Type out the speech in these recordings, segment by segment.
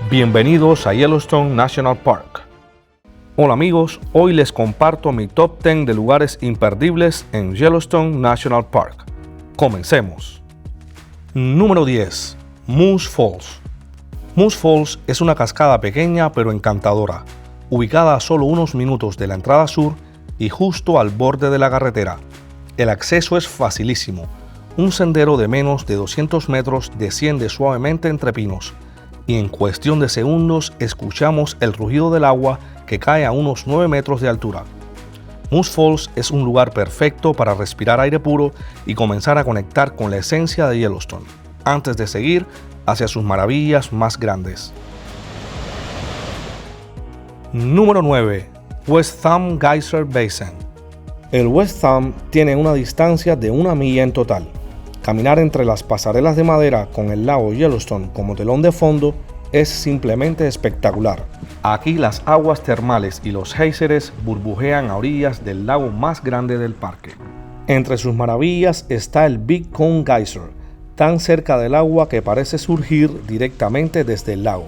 Bienvenidos a Yellowstone National Park. Hola amigos, hoy les comparto mi top 10 de lugares imperdibles en Yellowstone National Park. Comencemos. Número 10. Moose Falls. Moose Falls es una cascada pequeña pero encantadora, ubicada a solo unos minutos de la entrada sur y justo al borde de la carretera. El acceso es facilísimo. Un sendero de menos de 200 metros desciende suavemente entre pinos y en cuestión de segundos escuchamos el rugido del agua que cae a unos 9 metros de altura. Moose Falls es un lugar perfecto para respirar aire puro y comenzar a conectar con la esencia de Yellowstone, antes de seguir hacia sus maravillas más grandes. Número 9. West Thumb Geyser Basin. El West Thumb tiene una distancia de 1 milla en total. Caminar entre las pasarelas de madera con el lago Yellowstone como telón de fondo es simplemente espectacular. Aquí las aguas termales y los géiseres burbujean a orillas del lago más grande del parque. Entre sus maravillas está el Big Cone Geyser, tan cerca del agua que parece surgir directamente desde el lago.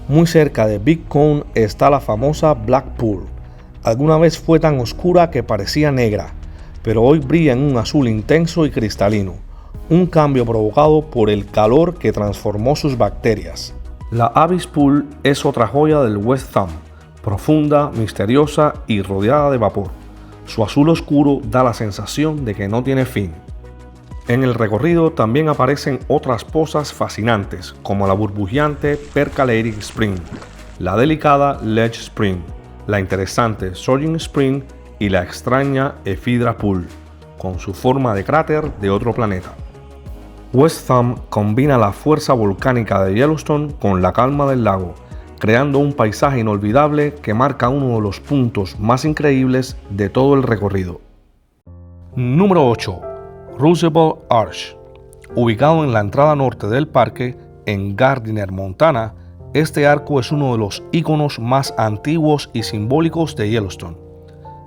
Muy cerca de Big Cone está la famosa Black Pool. Alguna vez fue tan oscura que parecía negra, pero hoy brilla en un azul intenso y cristalino. Un cambio provocado por el calor que transformó sus bacterias. La Abyss Pool es otra joya del West Thumb, profunda, misteriosa y rodeada de vapor. Su azul oscuro da la sensación de que no tiene fin. En el recorrido también aparecen otras pozas fascinantes, como la burbujeante Percolating Spring, la delicada Ledge Spring, la interesante Surging Spring y la extraña Ephedra Pool, con su forma de cráter de otro planeta. West Thumb combina la fuerza volcánica de Yellowstone con la calma del lago, creando un paisaje inolvidable que marca uno de los puntos más increíbles de todo el recorrido. Número 8. Roosevelt Arch. Ubicado en la entrada norte del parque, en Gardiner, Montana, este arco es uno de los íconos más antiguos y simbólicos de Yellowstone.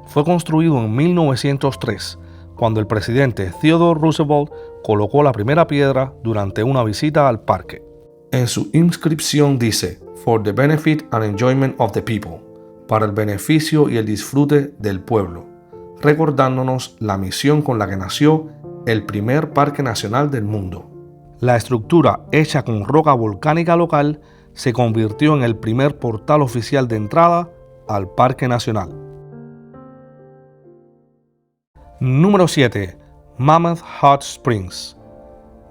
Fue construido en 1903, cuando el presidente Theodore Roosevelt colocó la primera piedra durante una visita al parque. En su inscripción dice, "For the benefit and enjoyment of the people", para el beneficio y el disfrute del pueblo, recordándonos la misión con la que nació el primer parque nacional del mundo. La estructura, hecha con roca volcánica local, se convirtió en el primer portal oficial de entrada al parque nacional. Número 7. Mammoth Hot Springs.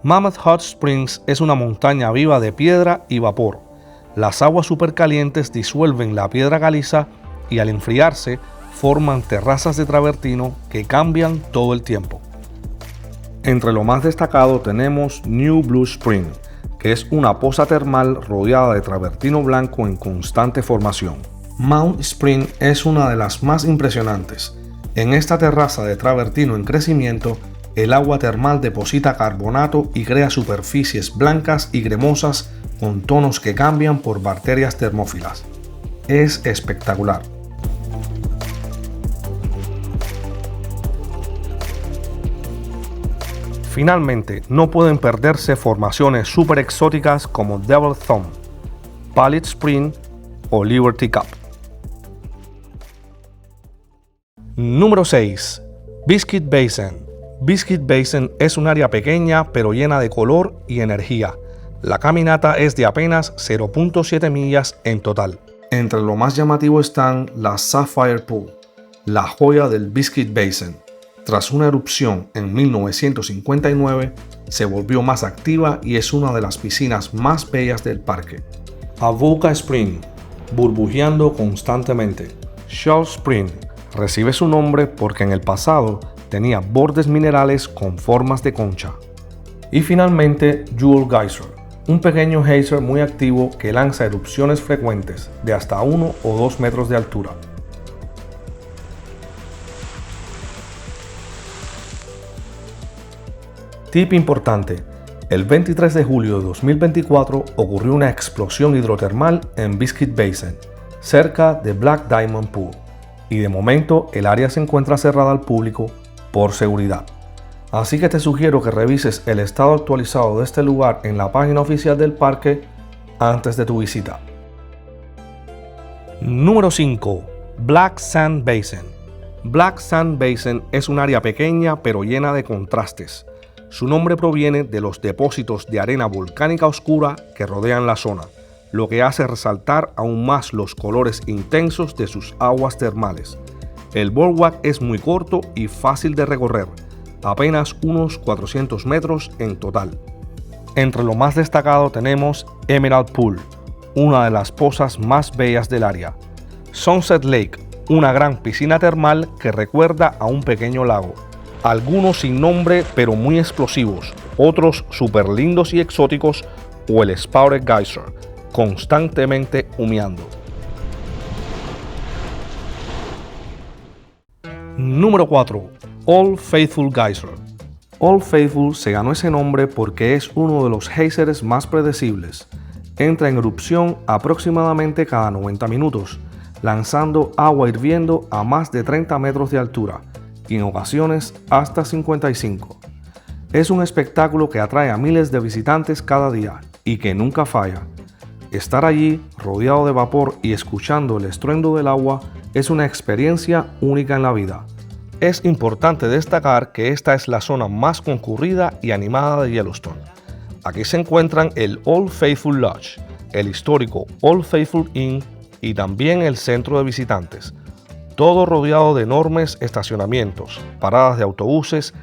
Mammoth Hot Springs es una montaña viva de piedra y vapor. Las aguas supercalientes disuelven la piedra caliza y al enfriarse forman terrazas de travertino que cambian todo el tiempo. Entre lo más destacado tenemos New Blue Spring, que es una poza termal rodeada de travertino blanco en constante formación. Mount Spring es una de las más impresionantes. En esta terraza de travertino en crecimiento, el agua termal deposita carbonato y crea superficies blancas y cremosas con tonos que cambian por bacterias termófilas. Es espectacular. Finalmente, no pueden perderse formaciones súper exóticas como Devil Thumb, Pallid Spring o Liberty Cup. Número 6. Biscuit Basin. Biscuit Basin es un área pequeña pero llena de color y energía. La caminata es de apenas 0.7 millas en total. Entre lo más llamativo están la Sapphire Pool, la joya del Biscuit Basin. Tras una erupción en 1959, se volvió más activa y es una de las piscinas más bellas del parque. Avoca Spring, burbujeando constantemente. Shell Spring recibe su nombre porque en el pasado tenía bordes minerales con formas de concha. Y finalmente Jewel Geyser, un pequeño geyser muy activo que lanza erupciones frecuentes de hasta 1 o 2 metros de altura. Tip importante: el 23 de julio de 2024 ocurrió una explosión hidrotermal en Biscuit Basin, cerca de Black Diamond Pool, y de momento el área se encuentra cerrada al público por seguridad. Así que te sugiero que revises el estado actualizado de este lugar en la página oficial del parque antes de tu visita. Número 5. Black Sand Basin. Black Sand Basin es un área pequeña pero llena de contrastes. Su nombre proviene de los depósitos de arena volcánica oscura que rodean la zona, lo que hace resaltar aún más los colores intensos de sus aguas termales. El boardwalk es muy corto y fácil de recorrer, apenas unos 400 metros en total. Entre lo más destacado tenemos Emerald Pool, una de las pozas más bellas del área. Sunset Lake, una gran piscina termal que recuerda a un pequeño lago. Algunos sin nombre pero muy explosivos, otros súper lindos y exóticos, o el Spouted Geyser, constantemente humeando. Número 4. Old Faithful Geyser. Old Faithful se ganó ese nombre porque es uno de los geysers más predecibles. Entra en erupción aproximadamente cada 90 minutos, lanzando agua hirviendo a más de 30 metros de altura y en ocasiones hasta 55. Es un espectáculo que atrae a miles de visitantes cada día y que nunca falla. Estar allí rodeado de vapor y escuchando el estruendo del agua es una experiencia única en la vida. Es importante destacar que esta es la zona más concurrida y animada de Yellowstone. Aquí se encuentran el Old Faithful Lodge, el histórico Old Faithful Inn y también el centro de visitantes, todo rodeado de enormes estacionamientos, paradas de autobuses,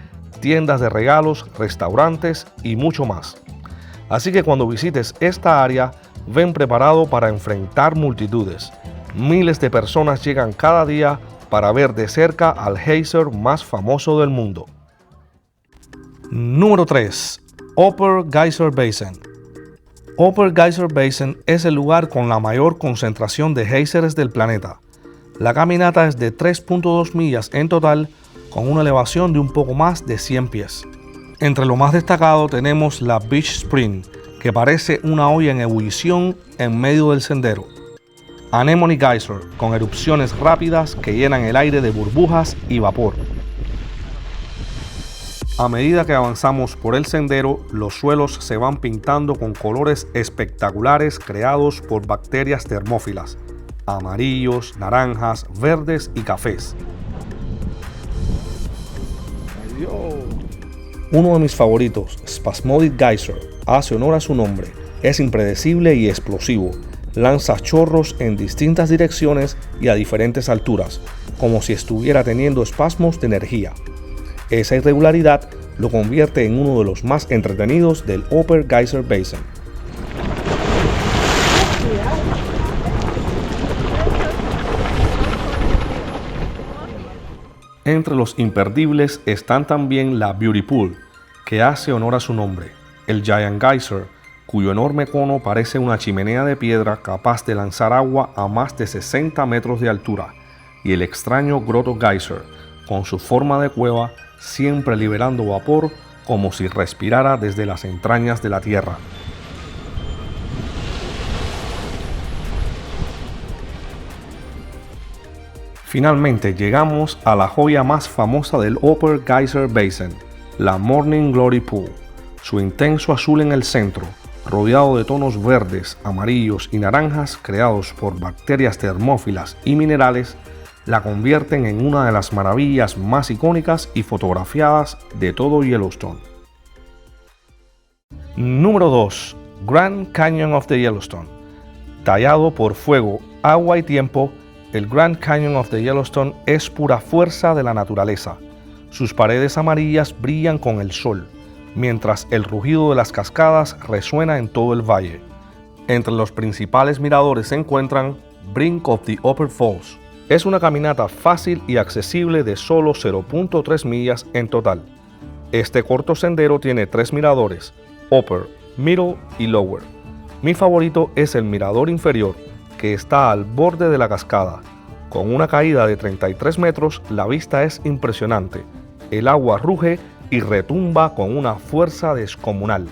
tiendas de regalos, restaurantes y mucho más. Así que cuando visites esta área, ven preparado para enfrentar multitudes. Miles de personas llegan cada día para ver de cerca al geyser más famoso del mundo. Número 3. Upper Geyser Basin. Upper Geyser Basin es el lugar con la mayor concentración de geysers del planeta. La caminata es de 3.2 millas en total, con una elevación de un poco más de 100 pies. Entre lo más destacado tenemos la Beach Spring, que parece una olla en ebullición en medio del sendero. Anemone Geyser, con erupciones rápidas que llenan el aire de burbujas y vapor. A medida que avanzamos por el sendero, los suelos se van pintando con colores espectaculares creados por bacterias termófilas, amarillos, naranjas, verdes y cafés. Uno de mis favoritos, Spasmodic Geyser, hace honor a su nombre. Es impredecible y explosivo. Lanza chorros en distintas direcciones y a diferentes alturas, como si estuviera teniendo espasmos de energía. Esa irregularidad lo convierte en uno de los más entretenidos del Upper Geyser Basin. Entre los imperdibles están también la Beauty Pool, que hace honor a su nombre, el Giant Geyser, cuyo enorme cono parece una chimenea de piedra capaz de lanzar agua a más de 60 metros de altura, y el extraño Grotto Geyser, con su forma de cueva, siempre liberando vapor como si respirara desde las entrañas de la tierra. Finalmente llegamos a la joya más famosa del Upper Geyser Basin, la Morning Glory Pool. Su intenso azul en el centro, rodeado de tonos verdes, amarillos y naranjas creados por bacterias termófilas y minerales, la convierten en una de las maravillas más icónicas y fotografiadas de todo Yellowstone. Número 2. Grand Canyon of the Yellowstone. Tallado por fuego, agua y tiempo, el Grand Canyon of the Yellowstone es pura fuerza de la naturaleza. Sus paredes amarillas brillan con el sol, mientras el rugido de las cascadas resuena en todo el valle. Entre los principales miradores se encuentran Brink of the Upper Falls. Es una caminata fácil y accesible de solo 0.3 millas en total. Este corto sendero tiene 3 miradores, Upper, Middle y Lower. Mi favorito es el mirador inferior, que está al borde de la cascada. Con una caída de 33 metros, la vista es impresionante. El agua ruge y retumba con una fuerza descomunal.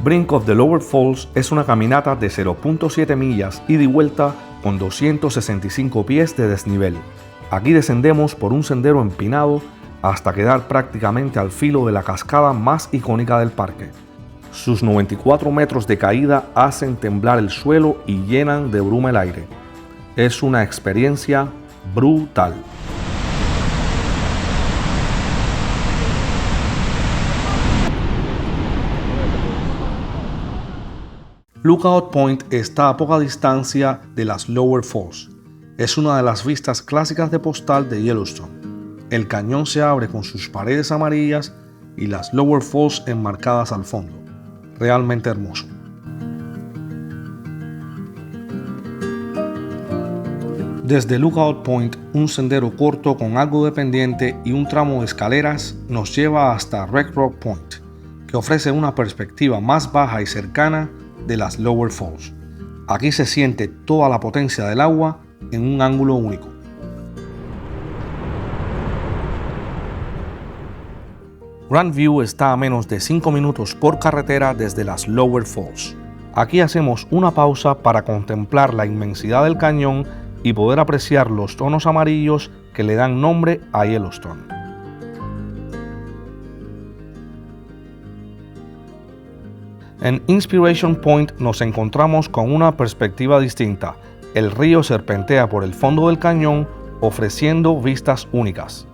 Brink of the Lower Falls es una caminata de 0.7 millas ida y vuelta con 265 pies de desnivel. Aquí descendemos por un sendero empinado hasta quedar prácticamente al filo de la cascada más icónica del parque. Sus 94 metros de caída hacen temblar el suelo y llenan de bruma el aire. Es una experiencia brutal. Lookout Point está a poca distancia de las Lower Falls. Es una de las vistas clásicas de postal de Yellowstone. El cañón se abre con sus paredes amarillas y las Lower Falls enmarcadas al fondo. Realmente hermoso. Desde Lookout Point, un sendero corto con algo de pendiente y un tramo de escaleras nos lleva hasta Red Rock Point, que ofrece una perspectiva más baja y cercana de las Lower Falls. Aquí se siente toda la potencia del agua en un ángulo único. Grand View está a menos de 5 minutos por carretera desde las Lower Falls. Aquí hacemos una pausa para contemplar la inmensidad del cañón y poder apreciar los tonos amarillos que le dan nombre a Yellowstone. En Inspiration Point nos encontramos con una perspectiva distinta. El río serpentea por el fondo del cañón, ofreciendo vistas únicas.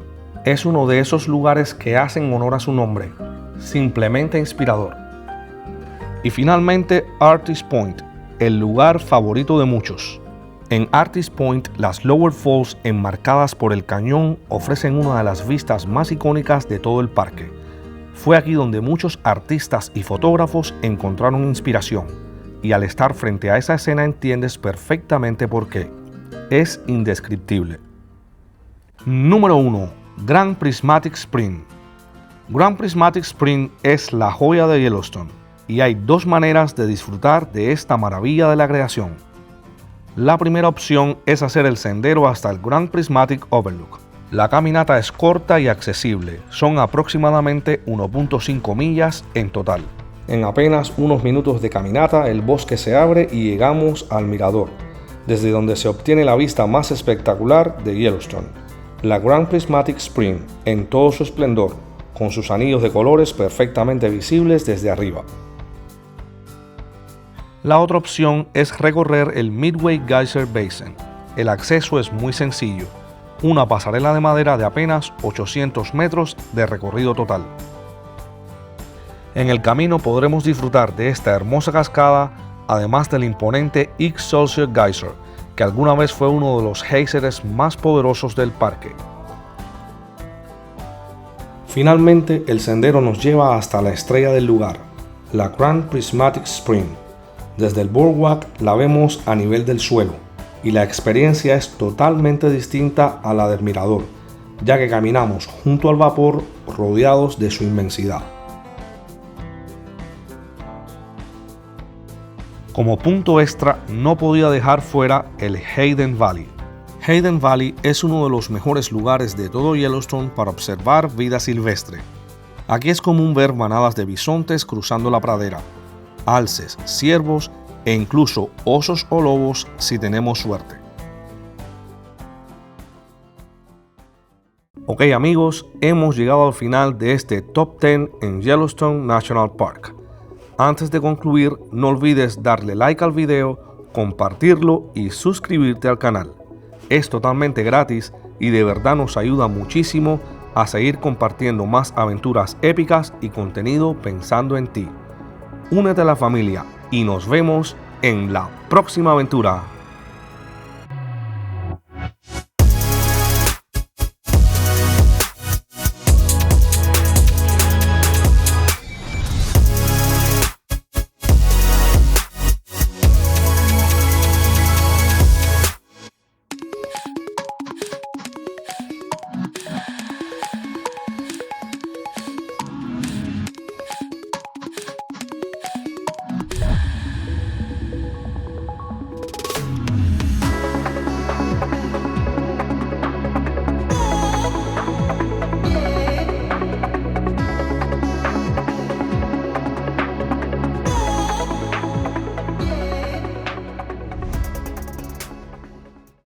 Es uno de esos lugares que hacen honor a su nombre, simplemente inspirador. Y finalmente, Artist Point, el lugar favorito de muchos. En Artist Point, las Lower Falls enmarcadas por el cañón ofrecen una de las vistas más icónicas de todo el parque. Fue aquí donde muchos artistas y fotógrafos encontraron inspiración, y al estar frente a esa escena entiendes perfectamente por qué. Es indescriptible. Número 1. Grand Prismatic Spring. Grand Prismatic Spring es la joya de Yellowstone, y hay dos maneras de disfrutar de esta maravilla de la creación. La primera opción es hacer el sendero hasta el Grand Prismatic Overlook. La caminata es corta y accesible, son aproximadamente 1.5 millas en total. En apenas unos minutos de caminata el bosque se abre y llegamos al mirador, desde donde se obtiene la vista más espectacular de Yellowstone, la Grand Prismatic Spring en todo su esplendor, con sus anillos de colores perfectamente visibles desde arriba. La otra opción es recorrer el Midway Geyser Basin. El acceso es muy sencillo, una pasarela de madera de apenas 800 metros de recorrido total. En el camino podremos disfrutar de esta hermosa cascada, además del imponente Excelsior Geyser, que alguna vez fue uno de los géiseres más poderosos del parque. Finalmente, el sendero nos lleva hasta la estrella del lugar, la Grand Prismatic Spring. Desde el boardwalk la vemos a nivel del suelo, y la experiencia es totalmente distinta a la del mirador, ya que caminamos junto al vapor rodeados de su inmensidad. Como punto extra, no podía dejar fuera el Hayden Valley. Hayden Valley es uno de los mejores lugares de todo Yellowstone para observar vida silvestre. Aquí es común ver manadas de bisontes cruzando la pradera, alces, ciervos e incluso osos o lobos si tenemos suerte. Ok amigos, hemos llegado al final de este Top 10 en Yellowstone National Park. Antes de concluir, no olvides darle like al video, compartirlo y suscribirte al canal. Es totalmente gratis y de verdad nos ayuda muchísimo a seguir compartiendo más aventuras épicas y contenido pensando en ti. Únete a la familia y nos vemos en la próxima aventura.